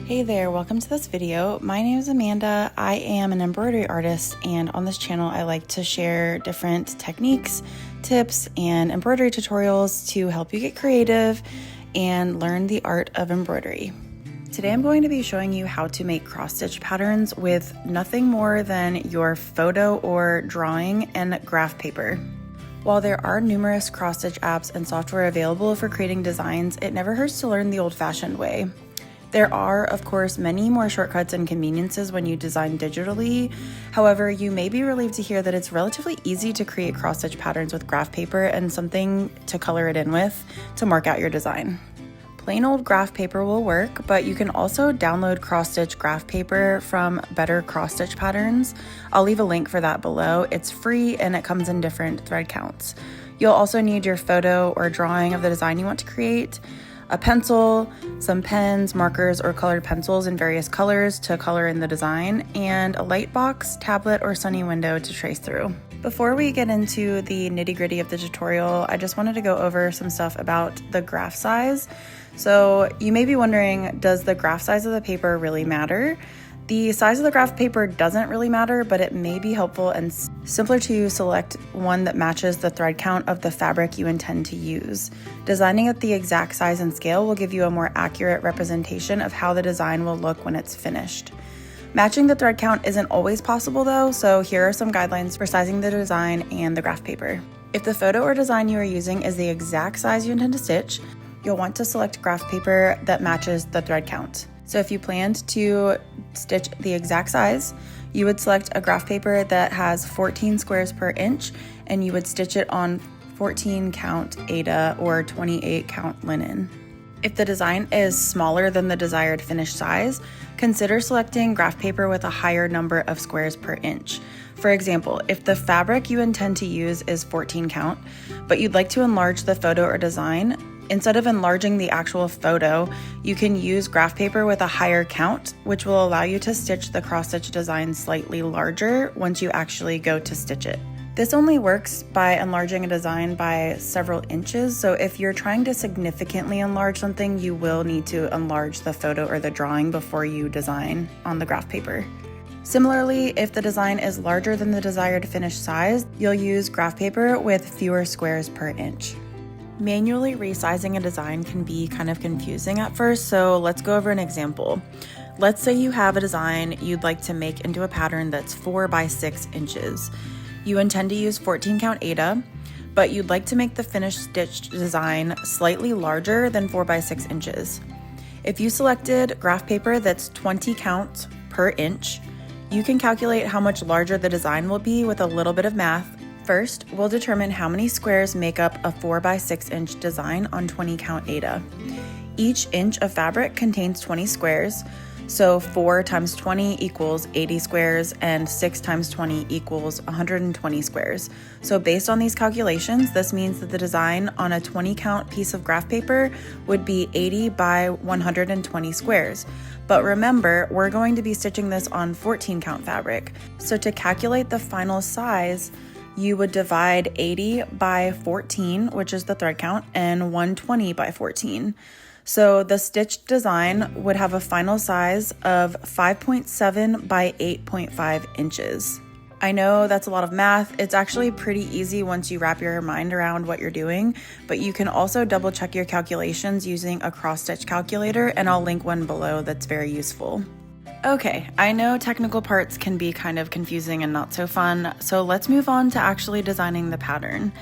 Hey there, welcome to this video. My name is Amanda. I am an embroidery artist, and on this channel I like to share different techniques, tips, and embroidery tutorials to help you get creative and learn the art of embroidery. Today I'm going to be showing you how to make cross-stitch patterns with nothing more than your photo or drawing and graph paper. While there are numerous cross-stitch apps and software available for creating designs, it never hurts to learn the old-fashioned way. There are, of course, many more shortcuts and conveniences when you design digitally. However, you may be relieved to hear that it's relatively easy to create cross-stitch patterns with graph paper and something to color it in with to mark out your design. Plain old graph paper will work, but you can also download cross-stitch graph paper from Better Cross-Stitch Patterns. I'll leave a link for that below. It's free and it comes in different thread counts. You'll also need your photo or drawing of the design you want to create, a pencil, some pens, markers, or colored pencils in various colors to color in the design, and a light box, tablet, or sunny window to trace through. Before we get into the nitty-gritty of the tutorial, I just wanted to go over some stuff about the graph size. So you may be wondering, does the graph size of the paper really matter? The size of the graph paper doesn't really matter, but it may be helpful and simpler to select one that matches the thread count of the fabric you intend to use. Designing at the exact size and scale will give you a more accurate representation of how the design will look when it's finished. Matching the thread count isn't always possible though, so here are some guidelines for sizing the design and the graph paper. If the photo or design you are using is the exact size you intend to stitch, you'll want to select graph paper that matches the thread count. So if you planned to stitch the exact size, you would select a graph paper that has 14 squares per inch, and you would stitch it on 14 count Aida or 28 count linen. If the design is smaller than the desired finished size, consider selecting graph paper with a higher number of squares per inch. For example, if the fabric you intend to use is 14 count, but you'd like to enlarge the photo or design, instead of enlarging the actual photo, you can use graph paper with a higher count, which will allow you to stitch the cross-stitch design slightly larger once you actually go to stitch it. This only works by enlarging a design by several inches, so if you're trying to significantly enlarge something, you will need to enlarge the photo or the drawing before you design on the graph paper. Similarly, if the design is larger than the desired finished size, you'll use graph paper with fewer squares per inch. Manually resizing a design can be kind of confusing at first, so let's go over an example. Let's say you have a design you'd like to make into a pattern that's 4 by 6 inches. You intend to use 14 count Aida, but you'd like to make the finished stitched design slightly larger than 4 by 6 inches. If you selected graph paper that's 20 count per inch, you can calculate how much larger the design will be with a little bit of math. First, we'll determine how many squares make up a 4 by 6 inch design on 20 count Aida. Each inch of fabric contains 20 squares, so 4 times 20 equals 80 squares, and 6 times 20 equals 120 squares. So based on these calculations, this means that the design on a 20 count piece of graph paper would be 80 by 120 squares. But remember, we're going to be stitching this on 14 count fabric. So to calculate the final size, you would divide 80 by 14, which is the thread count, and 120 by 14. So the stitched design would have a final size of 5.7 by 8.5 inches. I know that's a lot of math. It's actually pretty easy once you wrap your mind around what you're doing, but you can also double check your calculations using a cross-stitch calculator, and I'll link one below that's very useful. Okay, I know technical parts can be kind of confusing and not so fun, so let's move on to actually designing the pattern.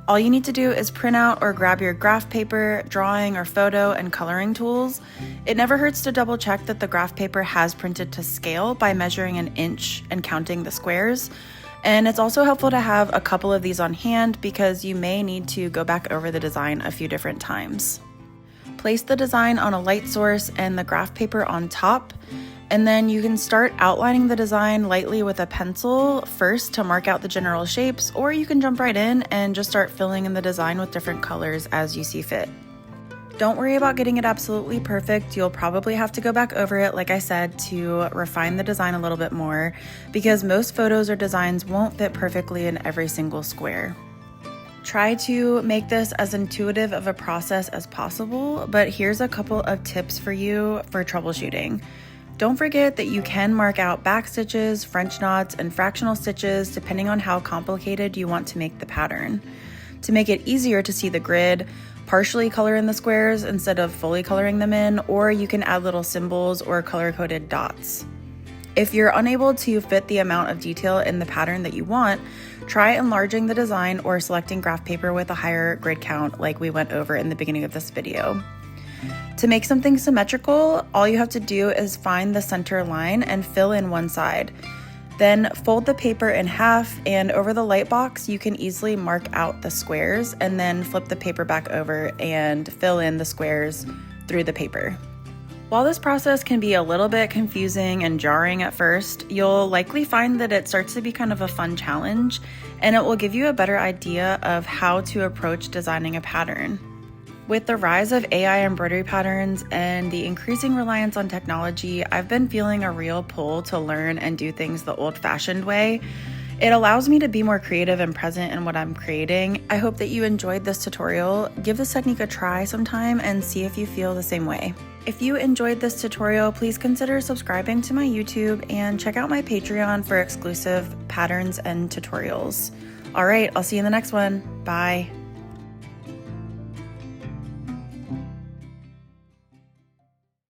All you need to do is print out or grab your graph paper, drawing or photo, and coloring tools. It never hurts to double check that the graph paper has printed to scale by measuring an inch and counting the squares. And it's also helpful to have a couple of these on hand because you may need to go back over the design a few different times. Place the design on a light source and the graph paper on top. And then you can start outlining the design lightly with a pencil first to mark out the general shapes, or you can jump right in and just start filling in the design with different colors as you see fit. Don't worry about getting it absolutely perfect. You'll probably have to go back over it, like I said, to refine the design a little bit more, because most photos or designs won't fit perfectly in every single square. Try to make this as intuitive of a process as possible, but here's a couple of tips for you for troubleshooting. Don't forget that you can mark out back stitches, French knots, and fractional stitches depending on how complicated you want to make the pattern. To make it easier to see the grid, partially color in the squares instead of fully coloring them in, or you can add little symbols or color-coded dots. If you're unable to fit the amount of detail in the pattern that you want, try enlarging the design or selecting graph paper with a higher grid count like we went over in the beginning of this video. To make something symmetrical, all you have to do is find the center line and fill in one side. Then fold the paper in half, and over the light box, you can easily mark out the squares and then flip the paper back over and fill in the squares through the paper. While this process can be a little bit confusing and jarring at first, you'll likely find that it starts to be kind of a fun challenge, and it will give you a better idea of how to approach designing a pattern. With the rise of AI embroidery patterns and the increasing reliance on technology, I've been feeling a real pull to learn and do things the old-fashioned way. It allows me to be more creative and present in what I'm creating. I hope that you enjoyed this tutorial. Give this technique a try sometime and see if you feel the same way. If you enjoyed this tutorial, please consider subscribing to my YouTube and check out my Patreon for exclusive patterns and tutorials. All right, I'll see you in the next one. Bye.